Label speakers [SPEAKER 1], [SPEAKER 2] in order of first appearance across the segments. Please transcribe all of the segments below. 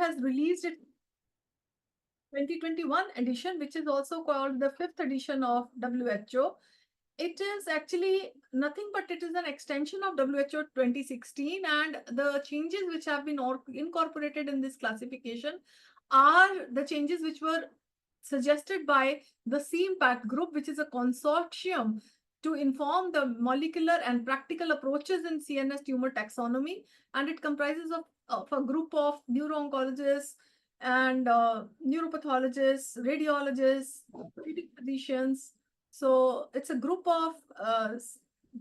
[SPEAKER 1] has released its 2021 edition, which is also called the 5th edition of WHO. It is actually nothing but it is an extension of WHO 2016, and the changes which have been incorporated in this classification are the changes which were suggested by the CIMPACT group, which is a consortium to inform the molecular and practical approaches in CNS tumor taxonomy, and it comprises of a group of neuro-oncologists and neuropathologists, radiologists, orthopedic physicians. So it's a group of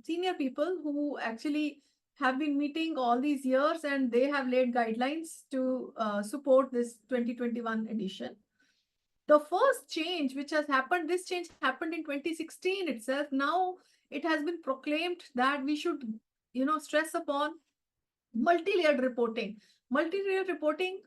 [SPEAKER 1] senior people who actually have been meeting all these years, and they have laid guidelines to support this 2021 edition. The first change which has happened, this change happened in 2016 itself. Now it has been proclaimed that we should, stress upon multi-layered reporting. Multi-layered reporting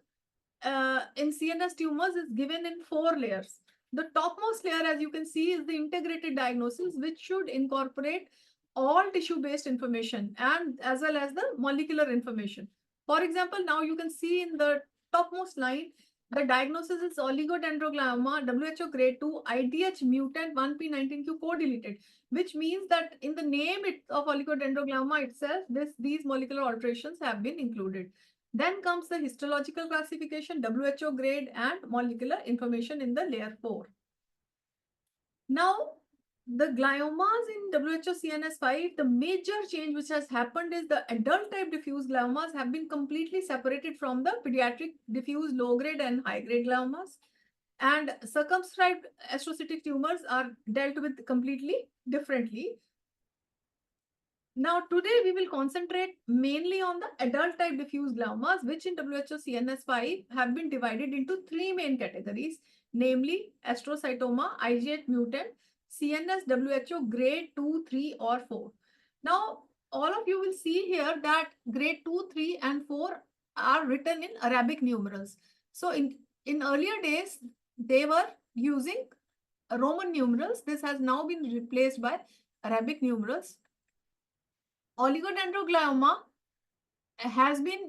[SPEAKER 1] in CNS tumors is given in 4 layers. The topmost layer, as you can see, is the integrated diagnosis, which should incorporate all tissue-based information and as well as the molecular information. For example, now you can see in the topmost line, the diagnosis is oligodendroglioma, WHO grade 2, IDH mutant 1p19q co-deleted, which means that in the name of oligodendroglioma itself, these molecular alterations have been included. Then comes the histological classification, WHO grade and molecular information in the layer 4. Now, the gliomas in WHO CNS5, the major change which has happened is the adult type diffuse gliomas have been completely separated from the pediatric diffuse low grade and high grade gliomas. And circumscribed astrocytic tumors are dealt with completely differently. Now, today we will concentrate mainly on the adult type diffuse gliomas, which in WHO CNS5 have been divided into 3 main categories, namely astrocytoma, IgH mutant, CNS WHO grade 2, 3 or 4. Now, all of you will see here that grade 2, 3 and 4 are written in Arabic numerals. So, in earlier days, they were using Roman numerals. This has now been replaced by Arabic numerals. Oligodendroglioma has been,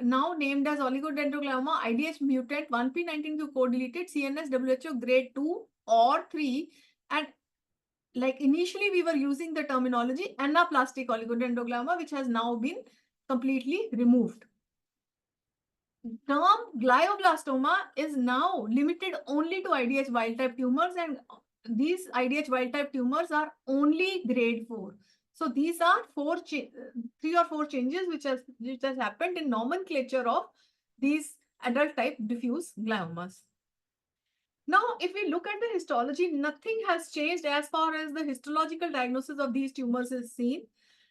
[SPEAKER 1] now named as oligodendroglioma IDH mutant 1p19q co-deleted CNS WHO grade 2 or 3. And like initially we were using the terminology anaplastic oligodendroglioma, which has now been completely removed. Term glioblastoma is now limited only to IDH wild type tumors, and these IDH wild type tumors are only grade 4. So these are 3 or 4 changes which has happened in nomenclature of these adult type diffuse gliomas. Now, if we look at the histology, nothing has changed as far as the histological diagnosis of these tumors is seen.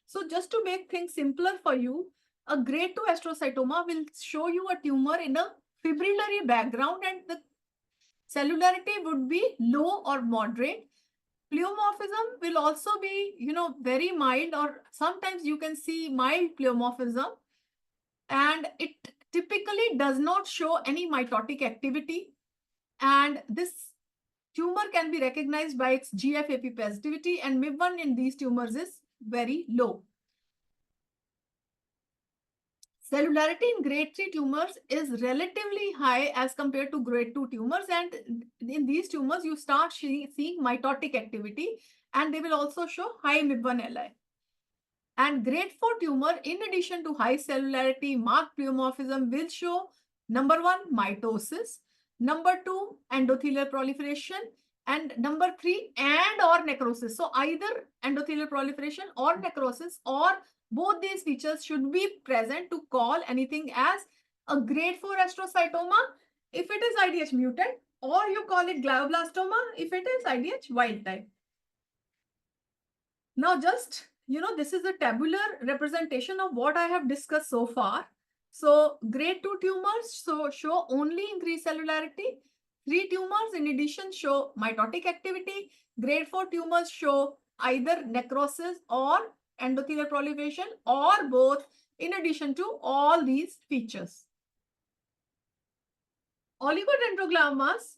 [SPEAKER 1] So just to make things simpler for you, a grade 2 astrocytoma will show you a tumor in a fibrillary background, and the cellularity would be low or moderate. Pleomorphism will also be, very mild, or sometimes you can see mild pleomorphism, and it typically does not show any mitotic activity. And this tumor can be recognized by its GFAP positivity, and MIB1 in these tumors is very low. Cellularity in grade 3 tumors is relatively high as compared to grade 2 tumors, and in these tumors you start seeing mitotic activity, and they will also show high MIB1LI. And grade 4 tumor, in addition to high cellularity, marked pleomorphism, will show number 1 mitosis, number 2 endothelial proliferation, and number 3 and or necrosis. So either endothelial proliferation or necrosis, or both these features should be present to call anything as a grade 4 astrocytoma if it is IDH mutant, or you call it glioblastoma if it is IDH wild type. Now just, this is a tabular representation of what I have discussed so far. So grade 2 tumors show only increased cellularity. 3 tumors in addition show mitotic activity. Grade 4 tumors show either necrosis or endothelial proliferation, or both, in addition to all these features. Oligodendrogliomas,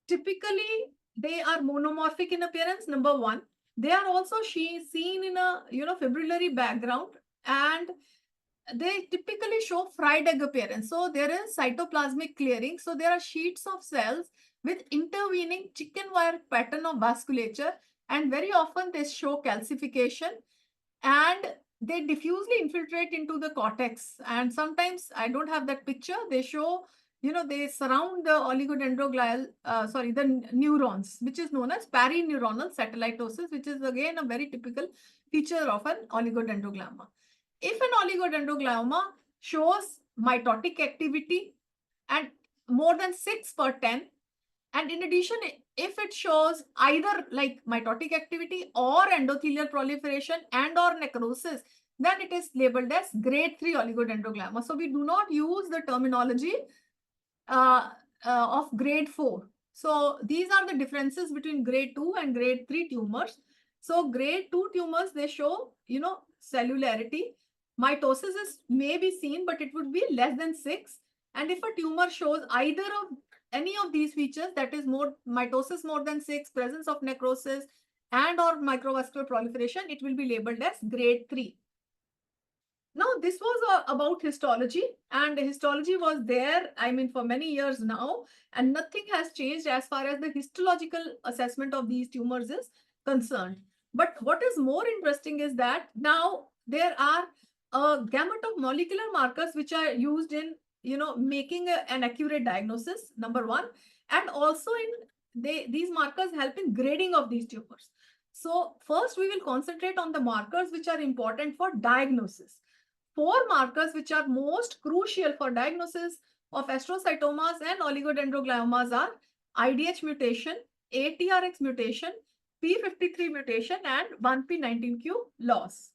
[SPEAKER 1] typically they are monomorphic in appearance, number 1. They are also seen in a fibrillary background, and they typically show fried egg appearance. So there is cytoplasmic clearing. So there are sheets of cells with intervening chicken wire pattern of vasculature, and very often they show calcification, and they diffusely infiltrate into the cortex. And sometimes, I don't have that picture, they show, they surround the oligodendroglial, the neurons, which is known as parineuronal satellitosis, which is again a very typical feature of an oligodendroglioma. If an oligodendroglioma shows mitotic activity and more than 6/10, and in addition, if it shows either like mitotic activity or endothelial proliferation and or necrosis, then it is labeled as grade 3 oligodendroglioma. So we do not use the terminology of grade 4. So these are the differences between grade 2 and grade 3 tumors. So grade 2 tumors, they show, cellularity. Mitosis may be seen, but it would be less than 6. And if a tumor shows either of any of these features, that is more mitosis more than 6, presence of necrosis, and or microvascular proliferation, it will be labeled as grade 3. Now, this was about histology, and histology was there, for many years now, and nothing has changed as far as the histological assessment of these tumors is concerned. But what is more interesting is that now there are a gamut of molecular markers which are used in, making an accurate diagnosis, number one, and also these markers help in grading of these tumors. So first, we will concentrate on the markers which are important for diagnosis. 4 markers which are most crucial for diagnosis of astrocytomas and oligodendrogliomas are IDH mutation, ATRX mutation, P53 mutation, and 1p19q loss.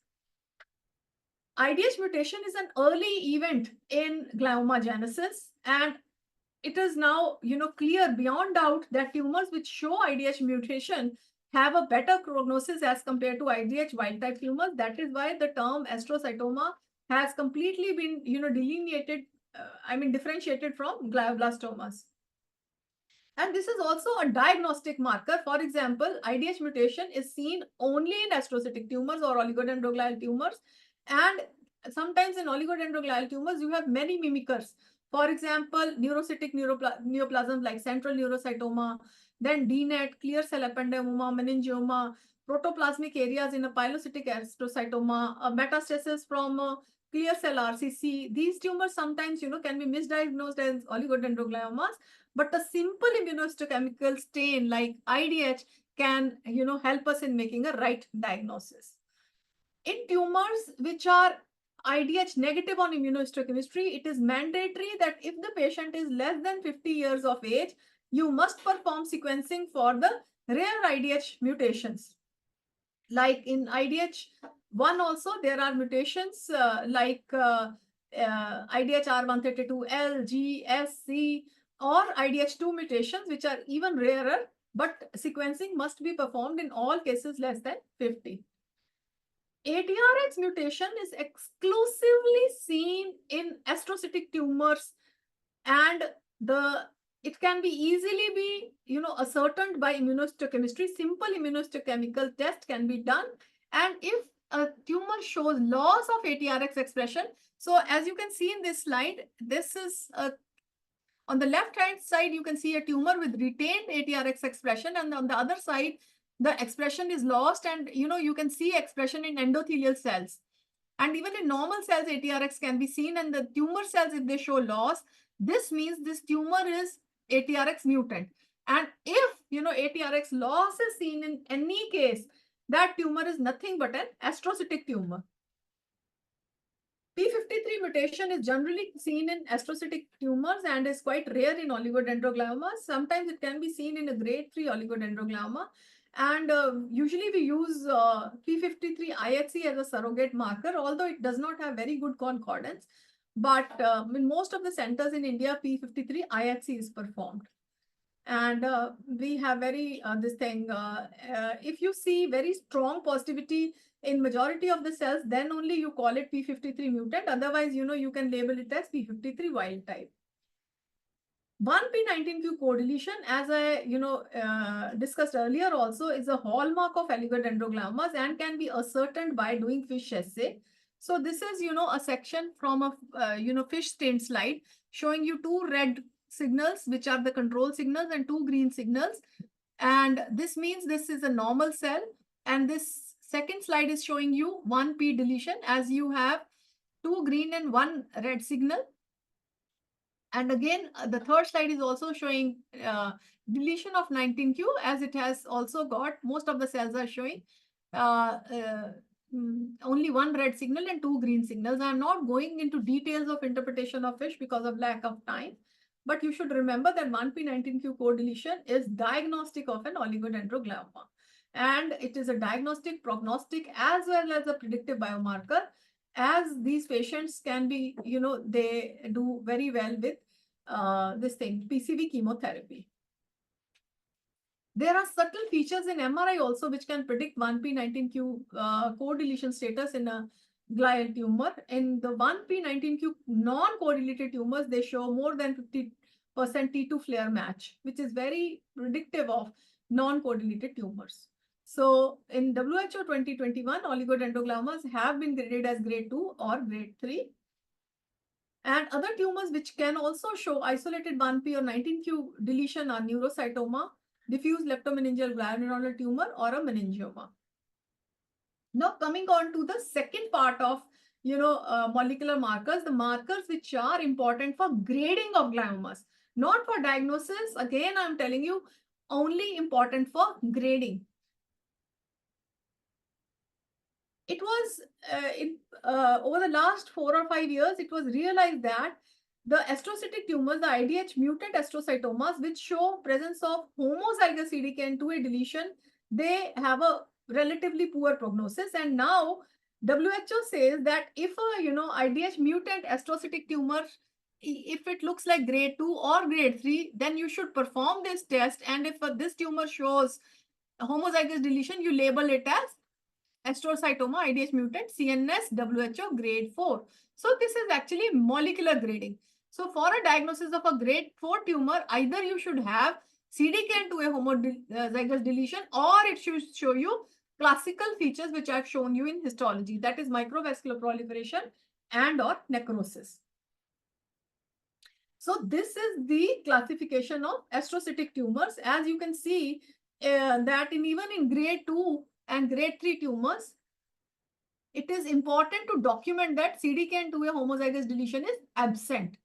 [SPEAKER 1] IDH mutation is an early event in gliomagenesis, and it is now, clear beyond doubt that tumors which show IDH mutation have a better prognosis as compared to IDH wild type tumors. That is why the term astrocytoma has completely been, delineated, differentiated from glioblastomas. And this is also a diagnostic marker. For example, IDH mutation is seen only in astrocytic tumors or oligodendroglial tumors. And sometimes in oligodendroglial tumors, you have many mimickers. For example, neurocytic neoplasms like central neurocytoma, then DNET, clear cell ependymoma, meningioma, protoplasmic areas in a pilocytic astrocytoma, metastasis from clear cell RCC. These tumors sometimes, can be misdiagnosed as oligodendrogliomas, but a simple immunohistochemical stain like IDH can, help us in making a right diagnosis. In tumors which are IDH negative on immunohistochemistry, it is mandatory that if the patient is less than 50 years of age, you must perform sequencing for the rare IDH mutations. Like in IDH1 also, there are mutations like IDH R132L, G, S, C, or IDH2 mutations, which are even rarer, but sequencing must be performed in all cases less than 50. ATRX mutation is exclusively seen in astrocytic tumors, and it can be easily be, ascertained by immunohistochemistry. Simple immunohistochemical test can be done. And if a tumor shows loss of ATRX expression, so as you can see in this slide, this is on the left-hand side, you can see a tumor with retained ATRX expression, and on the other side, the expression is lost, and you can see expression in endothelial cells. And even in normal cells, ATRX can be seen, and the tumor cells, if they show loss, this means this tumor is ATRX mutant. And if, ATRX loss is seen in any case, that tumor is nothing but an astrocytic tumor. P53 mutation is generally seen in astrocytic tumors and is quite rare in oligodendrogliomas. Sometimes it can be seen in a grade 3 oligodendroglioma. And usually we use P53 IHC as a surrogate marker, although it does not have very good concordance. But in most of the centers in India, P53 IHC is performed. And we have if you see very strong positivity in majority of the cells, then only you call it P53 mutant. Otherwise, you can label it as P53 wild type. 1p19q co-deletion, as I discussed earlier also, is a hallmark of oligodendrogliomas and can be ascertained by doing FISH assay. So this is, a section from a, fish stained slide showing you two red signals, which are the control signals, and two green signals. And this means this is a normal cell. And this second slide is showing you 1p deletion, as you have two green and one red signal. And again, the third slide is also showing deletion of 19q, as it has also got, most of the cells are showing uh, uh, only one red signal and two green signals. I'm not going into details of interpretation of fish because of lack of time, but you should remember that 1p19q co-deletion is diagnostic of an oligodendroglioma. And it is a diagnostic, prognostic, as well as a predictive biomarker, as these patients can be, they do very well with this thing, PCV chemotherapy. There are subtle features in MRI also which can predict 1p19q co-deletion status in a glial tumor. In the 1p19q non-correlated tumors, they show more than 50% T2 flare match, which is very predictive of non-correlated tumors. So in WHO 2021, oligodendrogliomas have been graded as grade 2 or grade 3. And other tumors which can also show isolated 1p or 19q deletion are neurocytoma, diffuse leptomeningeal glioneuronal tumor, or a meningioma. Now coming on to the second part of molecular markers, the markers which are important for grading of gliomas, not for diagnosis. Again, I'm telling you, only important for grading. It was over the last 4 or 5 years, it was realized that the astrocytic tumors, the IDH mutant astrocytomas, which show presence of homozygous CDKN2A deletion, they have a relatively poor prognosis. And now WHO says that if a IDH mutant astrocytic tumor, if it looks like grade 2 or grade 3, then you should perform this test. And if this tumor shows homozygous deletion, you label it as astrocytoma IDH mutant CNS WHO grade 4. So this is actually molecular grading. So for a diagnosis of a grade 4 tumor, either you should have CDKN2A homozygous deletion, or it should show you classical features which I've shown you in histology, that is microvascular proliferation and or necrosis. So this is the classification of astrocytic tumors. As you can see that even in grade 2 and grade 3 tumors, it is important to document that CDKN2A homozygous deletion is absent.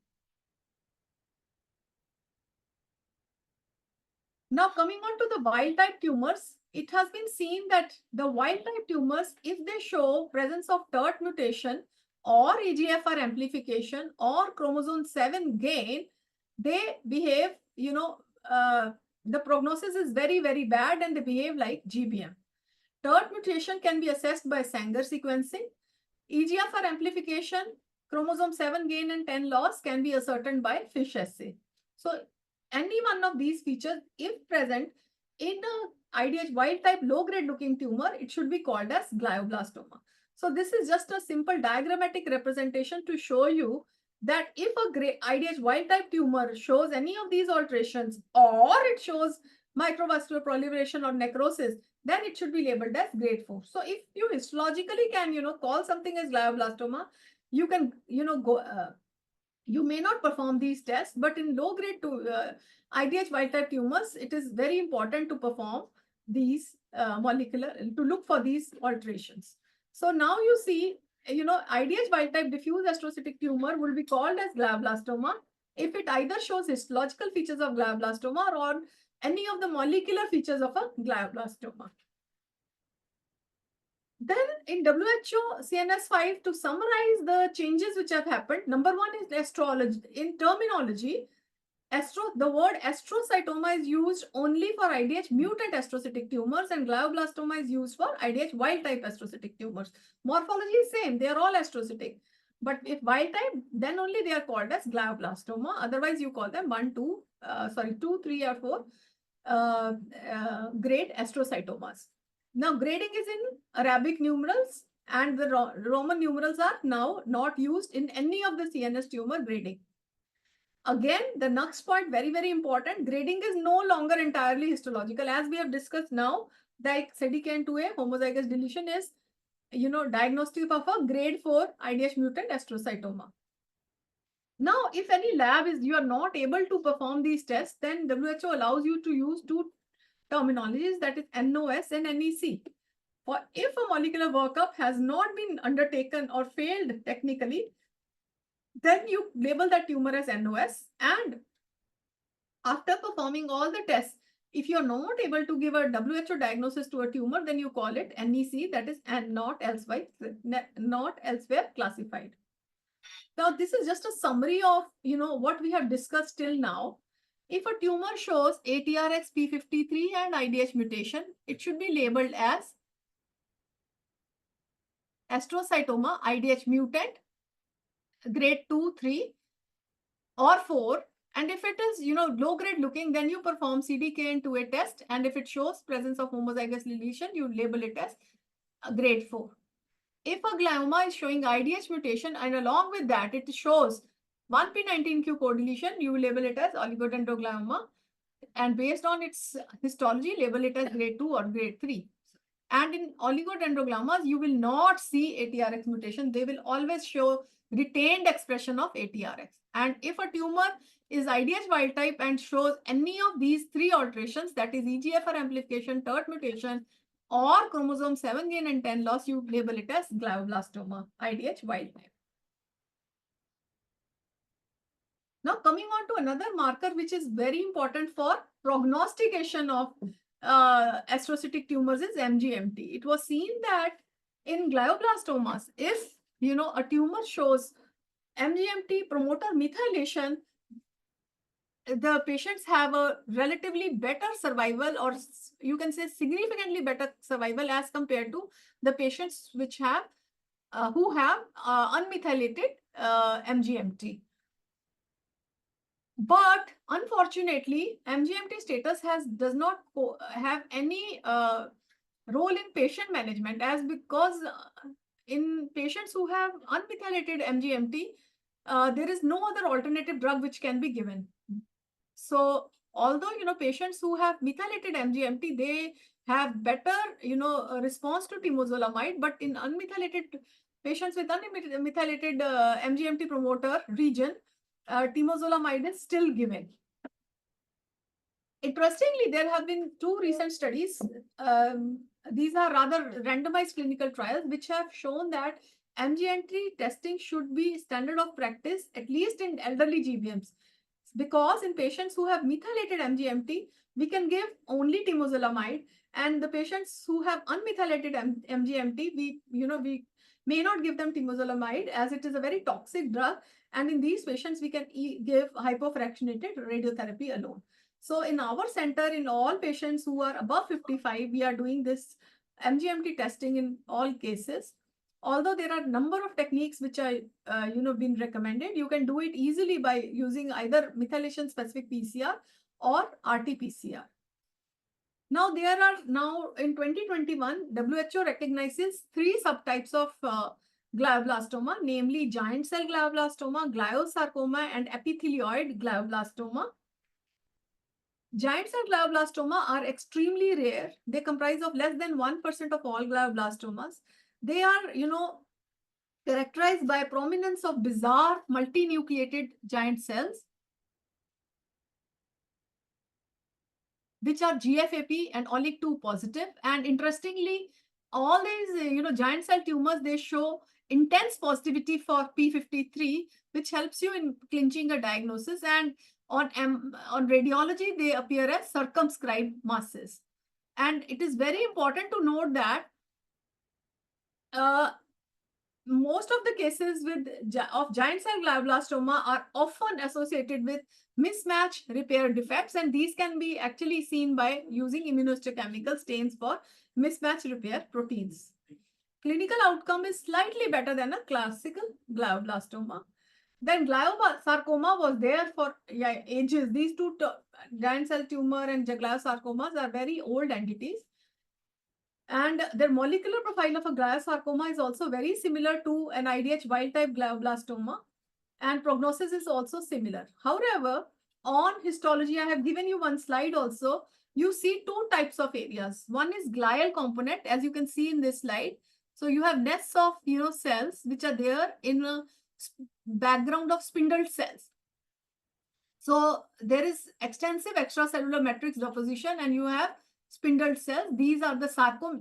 [SPEAKER 1] Now coming on to the wild type tumors, it has been seen that the wild type tumors, if they show presence of TERT mutation or EGFR amplification or chromosome 7 gain, they behave, the prognosis is very, very bad and they behave like GBM. TERT mutation can be assessed by Sanger sequencing. EGFR amplification, chromosome 7 gain and 10 loss can be ascertained by FISH assay. So any one of these features, if present in a IDH wild type low grade looking tumor, it should be called as glioblastoma. So this is just a simple diagrammatic representation to show you that if a IDH wild type tumor shows any of these alterations, or it shows microvascular proliferation or necrosis, then it should be labeled as grade 4. So if you histologically can, call something as glioblastoma, you can, you may not perform these tests, but in low grade IDH wild type tumors, it is very important to perform these to look for these alterations. So now you see, IDH wild type diffuse astrocytic tumor will be called as glioblastoma if it either shows histological features of glioblastoma or any of the molecular features of a glioblastoma. Then in WHO CNS5, to summarize the changes which have happened, number one is astrology. In terminology, the word astrocytoma is used only for IDH mutant astrocytic tumors, and glioblastoma is used for IDH wild type astrocytic tumors. Morphology is same, they are all astrocytic. But if wild type, then only they are called as glioblastoma. Otherwise, you call them 2, 3 or 4 grade astrocytomas. Now, grading is in Arabic numerals, and the Roman numerals are now not used in any of the CNS tumor grading. Again, the next point, very, very important, grading is no longer entirely histological. As we have discussed now, that CDKN2A homozygous deletion is diagnostic of a grade 4 IDH mutant astrocytoma. Now, if any lab you are not able to perform these tests, then WHO allows you to use two terminologies, that is NOS and NEC. For if a molecular workup has not been undertaken or failed technically, then you label that tumor as NOS, and after performing all the tests, if you're not able to give a WHO diagnosis to a tumor, then you call it NEC, that is not elsewhere classified. Now, this is just a summary of what we have discussed till now. If a tumor shows ATRX P53 and IDH mutation, it should be labeled as astrocytoma IDH mutant, grade 2, 3, or 4. And if it is, low grade looking, then you perform CDKN2A test. And if it shows presence of homozygous lesion, you label it as grade 4. If a glioma is showing IDH mutation and along with that it shows 1p19q co-deletion, you label it as oligodendroglioma. And based on its histology, label it as grade 2 or grade 3. And in oligodendrogliomas, you will not see ATRX mutation. They will always show retained expression of ATRX. And if a tumor is IDH wild type and shows any of these three alterations, that is EGFR amplification, TERT mutation, or chromosome 7 gain and 10 loss, you label it as glioblastoma, IDH wild type. Now, coming on to another marker which is very important for prognostication of astrocytic tumors is MGMT. It was seen that in glioblastomas, if a tumor shows MGMT promoter methylation, the patients have a relatively better survival, or you can say significantly better survival as compared to the patients which have who have unmethylated MGMT. But unfortunately, MGMT status does not have any role in patient management, as because in patients who have unmethylated MGMT, there is no other alternative drug which can be given. So although patients who have methylated MGMT, they have better response to temozolomide, but in unmethylated patients with unmethylated MGMT promoter region, temozolomide is still given. Interestingly, there have been two recent studies. These are rather randomized clinical trials which have shown that MGMT testing should be standard of practice, at least in elderly GBMs. Because in patients who have methylated MGMT, we can give only temozolomide, and the patients who have unmethylated MGMT, we may not give them temozolomide as it is a very toxic drug, and in these patients we can give hypofractionated radiotherapy alone. So in our center, in all patients who are above 55, we are doing this MGMT testing in all cases. Although there are a number of techniques which are, been recommended, you can do it easily by using either methylation specific PCR or RT-PCR. Now, there are in 2021, WHO recognizes three subtypes of glioblastoma, namely giant cell glioblastoma, gliosarcoma, and epithelioid glioblastoma. Giant cell glioblastoma are extremely rare. They comprise of less than 1% of all glioblastomas. They are, characterized by prominence of bizarre multinucleated giant cells, which are GFAP and OLIG2 positive. And interestingly, all these, giant cell tumors, they show intense positivity for P53, which helps you in clinching a diagnosis. And on radiology, they appear as circumscribed masses. And it is very important to note that most of the cases of giant cell glioblastoma are often associated with mismatch repair defects, and these can be actually seen by using immunohistochemical stains for mismatch repair proteins. Clinical outcome is slightly better than a classical glioblastoma. Then gliosarcoma was there for ages. These two giant cell tumor and gliosarcomas are very old entities. And their molecular profile of a gliosarcoma is also very similar to an IDH wild type glioblastoma, and prognosis is also similar. However, on histology, I have given you one slide also. You see two types of areas. One is glial component, as you can see in this slide. So you have nests of, cells which are there in a background of spindle cells. So there is extensive extracellular matrix deposition and you have spindle cells. These are the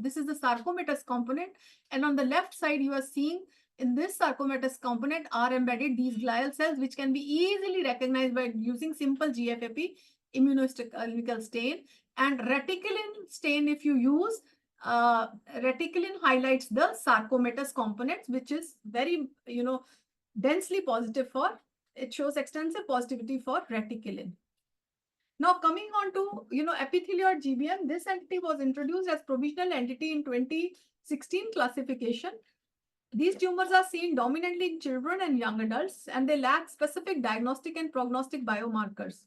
[SPEAKER 1] this is the sarcomatous component. And on the left side, you are seeing in this sarcomatous component are embedded these glial cells, which can be easily recognized by using simple GFAP immunohistochemical stain. And reticulin stain, if you use, reticulin highlights the sarcomatous components, which is very, densely positive for, it shows extensive positivity for reticulin. Now coming on to, epithelioid GBM, this entity was introduced as provisional entity in 2016 classification. These tumors are seen dominantly in children and young adults, and they lack specific diagnostic and prognostic biomarkers.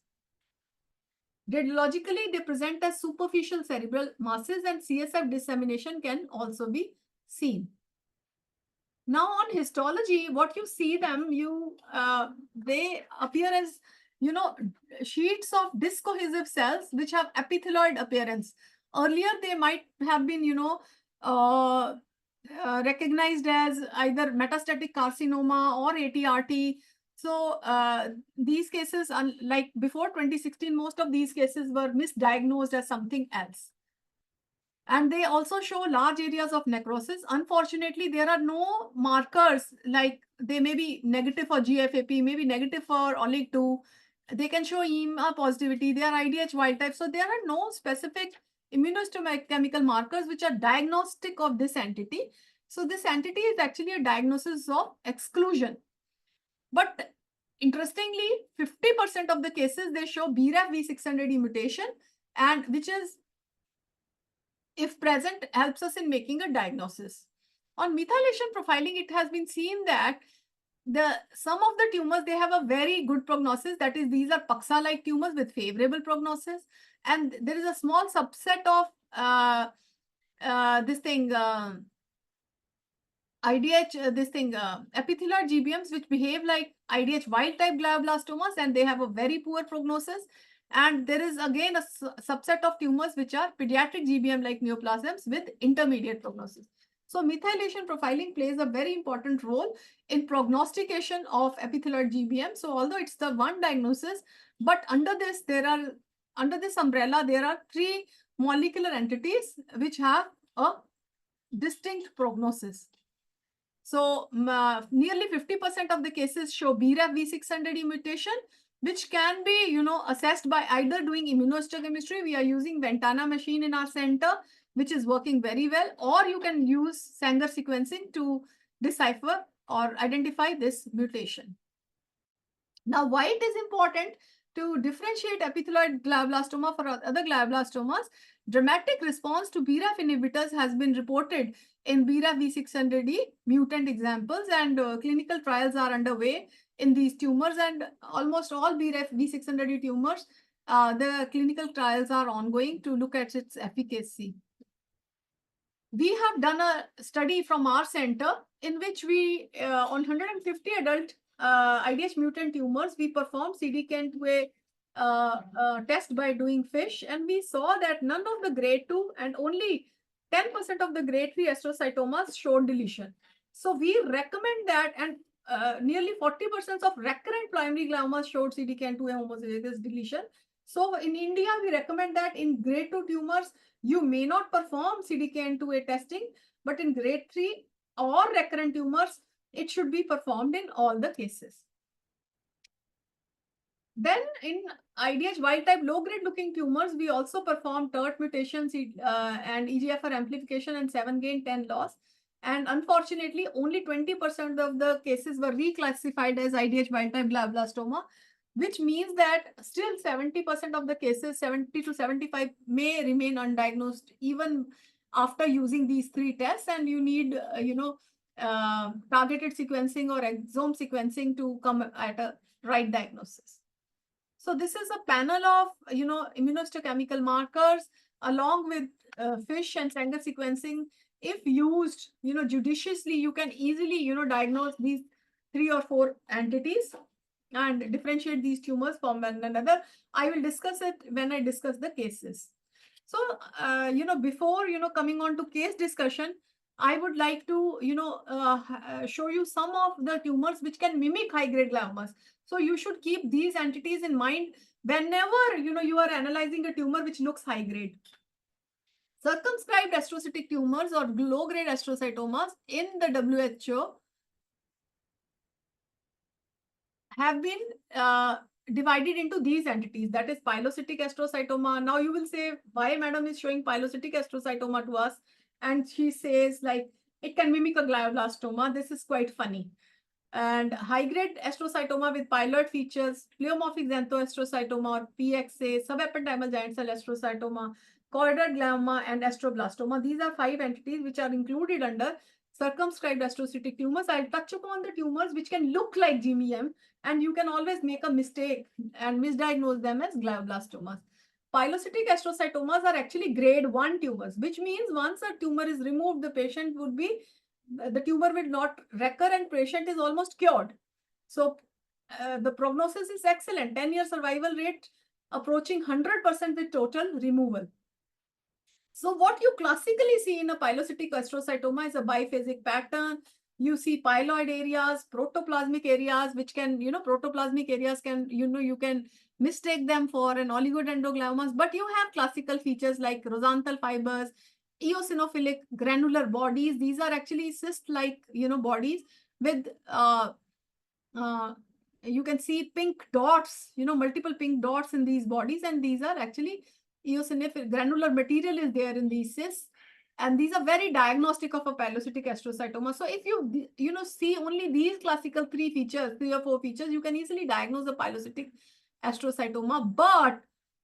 [SPEAKER 1] Radiologically, they present as superficial cerebral masses, and CSF dissemination can also be seen. Now on histology, what you see them, they appear as, sheets of discohesive cells which have epithelioid appearance. Earlier, they might have been, recognized as either metastatic carcinoma or ATRT. So these cases, like before 2016, most of these cases were misdiagnosed as something else. And they also show large areas of necrosis. Unfortunately, there are no markers, like they may be negative for GFAP, maybe negative for OLIG2. They can show EMA positivity. They are IDH wild type. So there are no specific immunohistochemical markers which are diagnostic of this entity. So this entity is actually a diagnosis of exclusion. But interestingly, 50% of the cases, they show BRAF V600E mutation, and which is, if present, helps us in making a diagnosis. On methylation profiling, it has been seen that some of the tumors, they have a very good prognosis. That is, these are Paksa-like tumors with favorable prognosis. And there is a small subset of epithelioid GBMs, which behave like IDH wild type glioblastomas, and they have a very poor prognosis. And there is again a subset of tumors which are pediatric GBM like neoplasms with intermediate prognosis. So methylation profiling plays a very important role in prognostication of epithelioid GBM. So although it's the one diagnosis, but under this umbrella, there are 3 molecular entities which have a distinct prognosis. So nearly 50% of the cases show BRAF V600E mutation, which can be, assessed by either doing immunohistochemistry. We are using Ventana machine in our center, which is working very well, or you can use Sanger sequencing to decipher or identify this mutation. Now, why it is important to differentiate epithelioid glioblastoma for other glioblastomas? Dramatic response to BRAF inhibitors has been reported in BRAF V600E mutant examples, and clinical trials are underway in these tumors, and almost all BRAF V600E tumors, the clinical trials are ongoing to look at its efficacy. We have done a study from our center in which we, on 150 adult IDH mutant tumors, we performed CDKN2A test by doing FISH, and we saw that none of the grade 2 and only 10% of the grade 3 astrocytomas showed deletion. So we recommend that, and nearly 40% of recurrent primary gliomas showed CDKN2A homozygous deletion. So in India, we recommend that in grade 2 tumors, you may not perform CDKN2A testing, but in grade 3 or recurrent tumors, it should be performed in all the cases. Then in IDH wild type low grade looking tumors, we also perform TERT mutations and EGFR amplification and 7 gain 10 loss. And unfortunately, only 20% of the cases were reclassified as IDH wild type glioblastoma, which means that still 70% of the cases, 70 to 75, may remain undiagnosed even after using these 3 tests. And you need, targeted sequencing or exome sequencing to come at a right diagnosis. So this is a panel of, immunohistochemical markers along with FISH and Sanger sequencing. If used, judiciously, you can easily, diagnose these 3 or 4 entities and differentiate these tumors from one another. I will discuss it when I discuss the cases. So, before, coming on to case discussion, I would like to, show you some of the tumors which can mimic high-grade gliomas. So you should keep these entities in mind whenever, you are analyzing a tumor which looks high-grade. Circumscribed astrocytic tumors or low-grade astrocytomas in the WHO have been divided into these entities, that is pilocytic astrocytoma. Now you will say, why madam is showing pilocytic astrocytoma to us? And she says like, it can mimic a glioblastoma. This is quite funny. And high-grade astrocytoma with piloid features, pleomorphic xanthoastrocytoma or PXA, subependymal giant cell astrocytoma, choroidal glioma, and astroblastoma. These are 5 entities which are included under circumscribed astrocytic tumors. I'll touch upon the tumors which can look like GBM, and you can always make a mistake and misdiagnose them as glioblastomas. Pilocytic astrocytomas are actually grade 1 tumors, which means once a tumor is removed, the tumor will not recur and patient is almost cured. So the prognosis is excellent. 10-year survival rate approaching 100% with total removal. So what you classically see in a pilocytic astrocytoma is a biphasic pattern. You see pyloid areas, protoplasmic areas, which can, protoplasmic areas can, you can mistake them for an oligodendrogliomas, but you have classical features like rosanthal fibers, eosinophilic granular bodies. These are actually cyst-like, bodies with, you can see pink dots, multiple pink dots in these bodies, and these are actually eosinophilic granular material is there in these cysts. And these are very diagnostic of a pilocytic astrocytoma. So if you, see only these classical 3 or 4 features, you can easily diagnose a pilocytic astrocytoma. But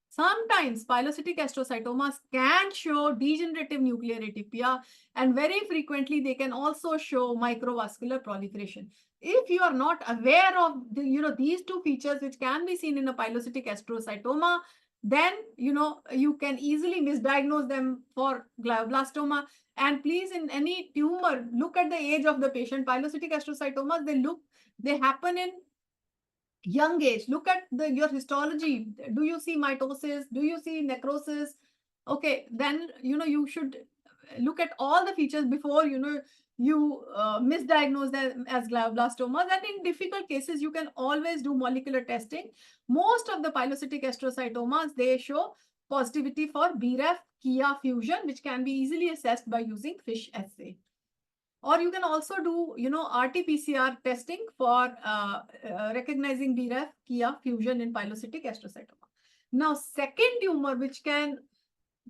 [SPEAKER 1] sometimes pilocytic astrocytomas can show degenerative nuclear atypia, and very frequently they can also show microvascular proliferation. If you are not aware of these 2 features which can be seen in a pilocytic astrocytoma, then you can easily misdiagnose them for glioblastoma. And please, in any tumor, look at the age of the patient. Pilocytic astrocytomas, they happen in young age. Look at your histology. Do you see mitosis? Do you see necrosis? Okay, then you should look at all the features before you misdiagnose them as glioblastomas. And in difficult cases, you can always do molecular testing. Most of the pilocytic astrocytomas, they show positivity for BRAF KIA fusion, which can be easily assessed by using FISH assay. Or you can also do, RT-PCR testing for recognizing BRAF KIA fusion in pilocytic astrocytoma. Now, second tumor which can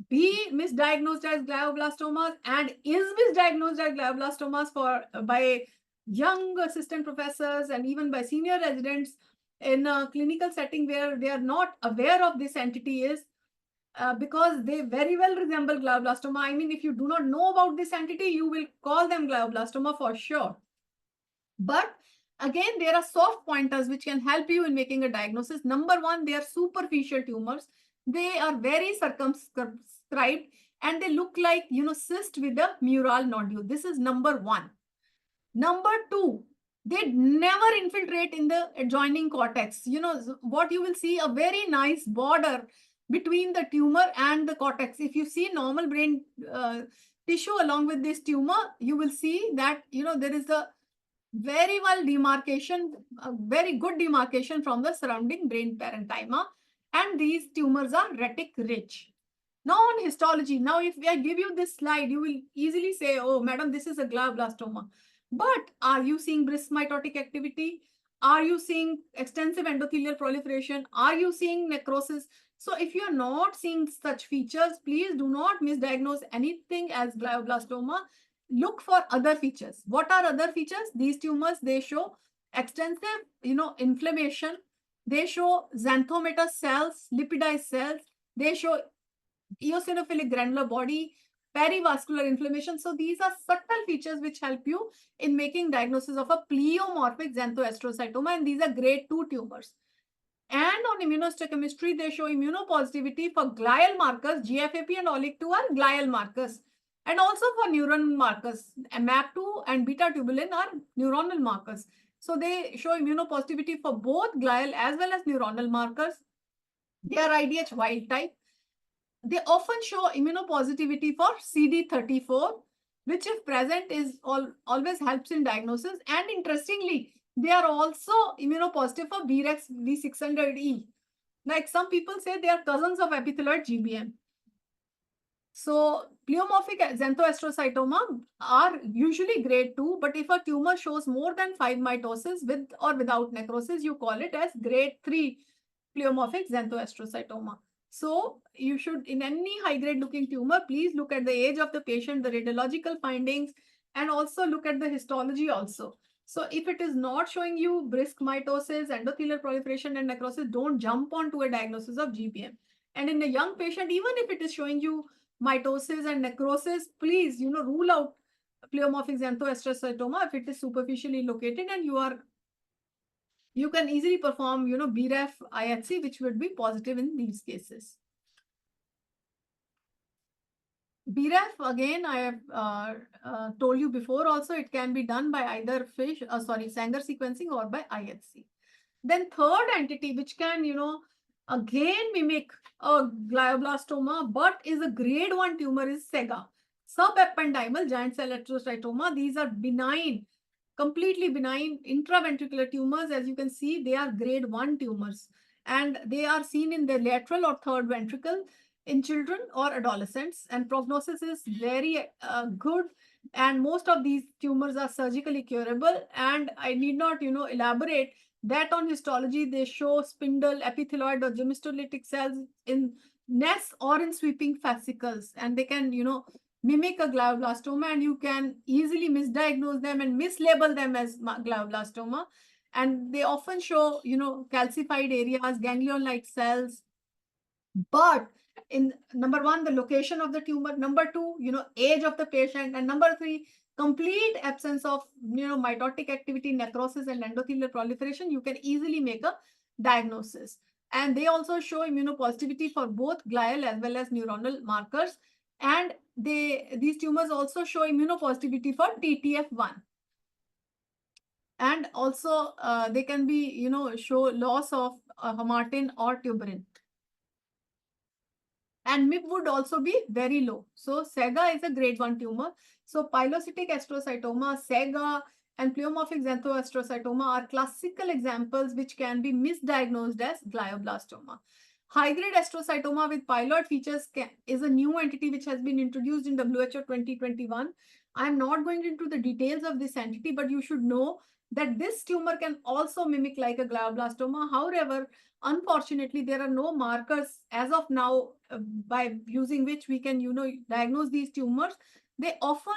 [SPEAKER 1] be misdiagnosed as glioblastomas and is misdiagnosed as glioblastomas by young assistant professors and even by senior residents in a clinical setting where they are not aware of this entity is because they very well resemble glioblastoma. I mean, if you do not know about this entity, you will call them glioblastoma for sure. But again, there are soft pointers which can help you in making a diagnosis. Number 1, they are superficial tumors. They are very circumscribed and they look like, cyst with a mural nodule. This is number 1. Number 2, they never infiltrate in the adjoining cortex. What you will see, a very nice border between the tumor and the cortex. If you see normal brain tissue along with this tumor, you will see that, there is a very well demarcation, a very good demarcation from the surrounding brain parenchyma. And these tumors are retic rich. Now on histology, now if I give you this slide, you will easily say, oh, madam, this is a glioblastoma. But are you seeing brisk mitotic activity? Are you seeing extensive endothelial proliferation? Are you seeing necrosis? So if you are not seeing such features, please do not misdiagnose anything as glioblastoma. Look for other features. What are other features? These tumors, they show extensive, inflammation. They show xanthomatous cells, lipidized cells. They show eosinophilic granular body, perivascular inflammation. So these are subtle features which help you in making diagnosis of a pleomorphic xanthoastrocytoma, and these are grade 2 tumors. And on immunohistochemistry, they show immunopositivity for glial markers. GFAP and OLIC2 are glial markers. And also for neuronal markers. MAP2 and beta tubulin are neuronal markers. So they show immunopositivity for both glial as well as neuronal markers. They are IDH wild type. They often show immunopositivity for CD34, which if present is always helps in diagnosis. And interestingly, they are also immunopositive for BRAF V600E. Like some people say they are cousins of epithelioid GBM. So pleomorphic xanthoastrocytoma are usually grade 2, but if a tumor shows more than 5 mitosis with or without necrosis, you call it as grade 3 pleomorphic xanthoastrocytoma. So you should, in any high-grade looking tumor, please look at the age of the patient, the radiological findings, and also look at the histology also. So if it is not showing you brisk mitosis, endothelial proliferation, and necrosis, don't jump onto a diagnosis of GBM. And in a young patient, even if it is showing you mitosis and necrosis, please, rule out pleomorphic xanthoastrocytoma if it is superficially located, and you can easily perform, BRAF IHC, which would be positive in these cases. BRAF, again, I have told you before also, it can be done by either Sanger sequencing or by IHC. Then third entity, which can, again mimic a glioblastoma, but is a grade 1 tumor, is SEGA, subependymal giant cell erythrocytoma. These are benign, completely benign intraventricular tumors. As you can see, they are grade 1 tumors, and they are seen in the lateral or third ventricle in children or adolescents, and prognosis is very good, and most of these tumors are surgically curable. And I need not, elaborate that on histology, they show spindle, epithelioid, or gemistolytic cells in nests or in sweeping fascicles, and they can, mimic a glioblastoma, and you can easily misdiagnose them and mislabel them as glioblastoma. And they often show, calcified areas, ganglion-like cells. But in number one, the location of the tumor, number two, age of the patient, and number three, complete absence of, mitotic activity, necrosis, and endothelial proliferation, you can easily make a diagnosis. And they also show immunopositivity for both glial as well as neuronal markers. And these tumors also show immunopositivity for TTF1. And also they can be, show loss of hamartin or tuberin. And MIP would also be very low. So SEGA is a grade 1 tumor. So pilocytic astrocytoma, SEGA, and pleomorphic xanthoastrocytoma are classical examples which can be misdiagnosed as glioblastoma. High-grade astrocytoma with pyloid features is a new entity which has been introduced in WHO 2021. I'm not going into the details of this entity, but you should know that this tumor can also mimic like a glioblastoma. However, unfortunately, there are no markers as of now by using which we can, diagnose these tumors. They often,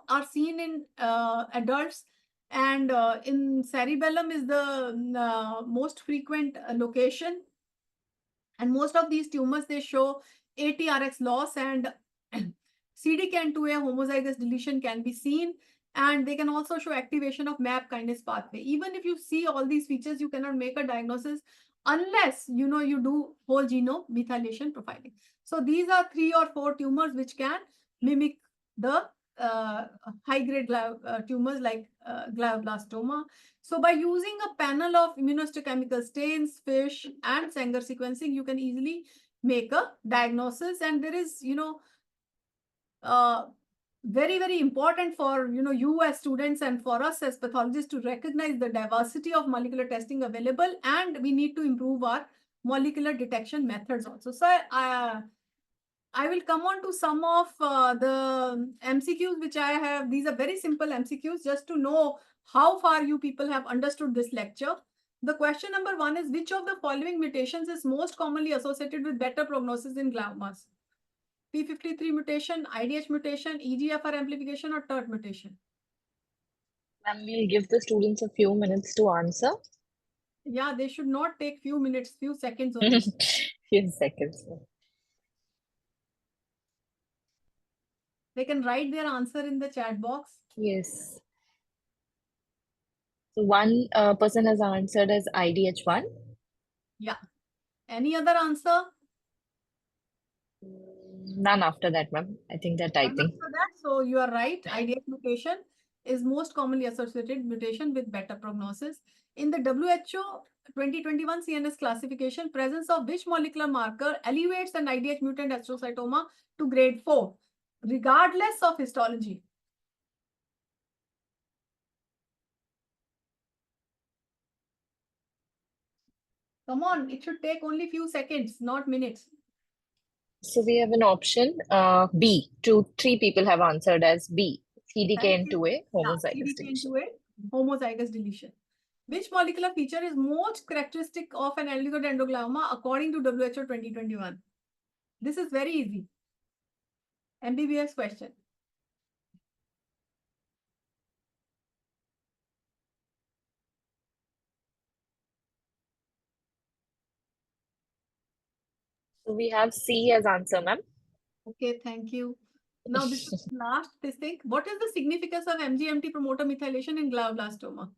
[SPEAKER 1] are seen in adults, and in cerebellum is the most frequent location. And most of these tumors, they show ATRX loss, and CDKN2A homozygous deletion can be seen. And they can also show activation of MAP kinase pathway. Even if you see all these features, you cannot make a diagnosis unless, you do whole genome methylation profiling. So these are 3 or 4 tumors which can mimic the high-grade tumors like glioblastoma. So by using a panel of immunohistochemical stains, FISH, and Sanger sequencing, you can easily make a diagnosis. And there is, very, very important for, you as students and for us as pathologists to recognize the diversity of molecular testing available, and we need to improve our molecular detection methods also. So I will come on to some of the MCQs which I have. These are very simple MCQs just to know how far you people have understood this lecture. The question number 1 is, which of the following mutations is most commonly associated with better prognosis in gliomas? P53 mutation, IDH mutation, EGFR amplification, or TERT mutation?
[SPEAKER 2] And we'll give the students a few minutes to answer.
[SPEAKER 1] Yeah, they should not take few minutes, few seconds only.
[SPEAKER 2] Few seconds.
[SPEAKER 1] They can write their answer in the chat box.
[SPEAKER 2] Yes. So one person has answered as IDH1.
[SPEAKER 1] Yeah. Any other answer?
[SPEAKER 2] None after that, ma'am. I think they're typing.
[SPEAKER 1] After that, so you are right. IDH mutation is most commonly associated mutation with better prognosis. In the WHO 2021 CNS classification, presence of which molecular marker elevates an IDH mutant astrocytoma to grade 4, regardless of histology? Come on, it should take only few seconds, not minutes.
[SPEAKER 2] So we have an option B. Three people have answered as B.
[SPEAKER 1] Thank you.
[SPEAKER 2] CDKN2A,
[SPEAKER 1] Yeah,
[SPEAKER 2] homozygous deletion.
[SPEAKER 1] CDKN2A, homozygous deletion. Which molecular feature is most characteristic of an oligodendroglioma according to WHO 2021? This is very easy. MBBS question.
[SPEAKER 2] So we have C as answer, ma'am.
[SPEAKER 1] Okay, thank you. Now this is last this thing. What is the significance of MGMT promoter methylation in glioblastoma?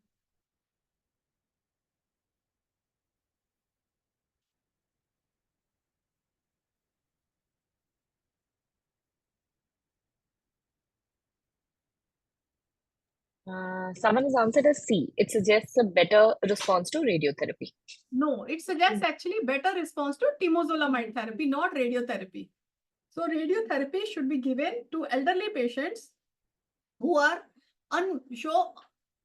[SPEAKER 2] Someone has answered as C. It suggests a better response to radiotherapy.
[SPEAKER 1] No, it suggests actually better response to temozolomide therapy, not radiotherapy. So radiotherapy should be given to elderly patients who are show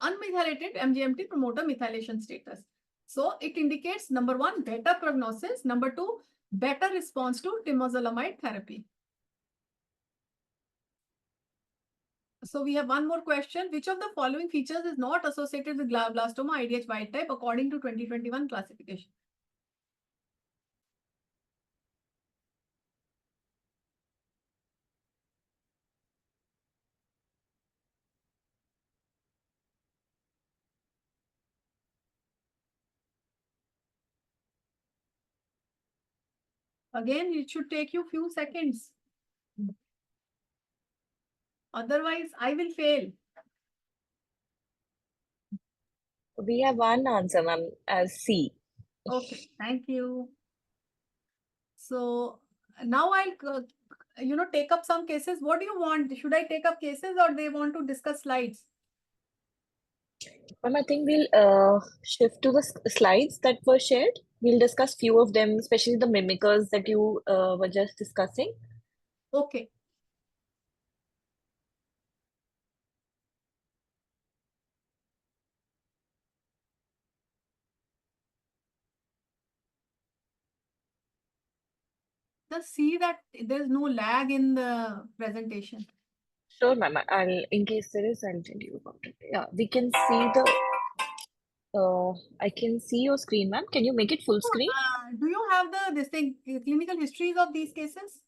[SPEAKER 1] unmethylated MGMT promoter methylation status. So it indicates number one, better prognosis. Number two, better response to temozolomide therapy. So we have one more question. Which of the following features is not associated with glioblastoma IDH wild type according to 2021 classification? Again, it should take you few seconds. Otherwise, I will fail.
[SPEAKER 2] We have one answer, ma'am, as C.
[SPEAKER 1] Okay, thank you. So now I'll, take up some cases. What do you want? Should I take up cases or they want to discuss slides?
[SPEAKER 2] Ma'am, I think we'll shift to the slides that were shared. We'll discuss few of them, especially the mimickers that you were just discussing.
[SPEAKER 1] Okay. Just see that there's no lag in the presentation.
[SPEAKER 2] Sure, ma'am. In case there is, I'll tell you about it. Yeah, we can see I can see your screen, ma'am. Can you make it full screen?
[SPEAKER 1] Do you have this thing, clinical histories of these cases?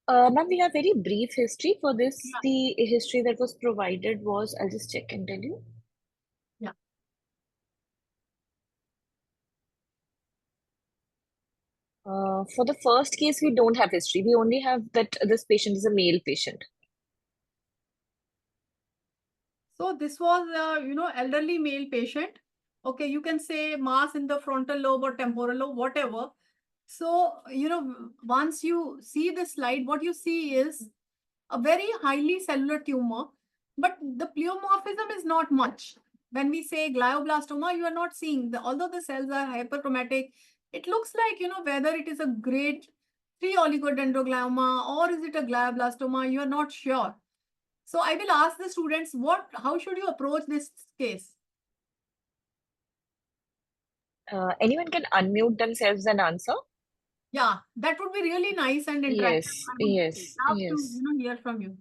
[SPEAKER 2] Ma'am, we have very brief history for this. The history that was provided was, I'll just check and tell you.
[SPEAKER 1] Yeah.
[SPEAKER 2] For the first case, we don't have history. We only have that this patient is a male patient.
[SPEAKER 1] So this was, elderly male patient. Okay, you can say mass in the frontal lobe or temporal lobe, whatever. So, once you see the slide, what you see is a very highly cellular tumor, but the pleomorphism is not much. When we say glioblastoma, you are not seeing although the cells are hyperchromatic, it looks like, whether it is a grade 3 oligodendroglioma or is it a glioblastoma, you are not sure. So I will ask the students, how should you approach this case?
[SPEAKER 2] Anyone can unmute themselves and answer.
[SPEAKER 1] Yeah, that would be really nice and interactive.
[SPEAKER 2] Yes,
[SPEAKER 1] I would love to hear from you.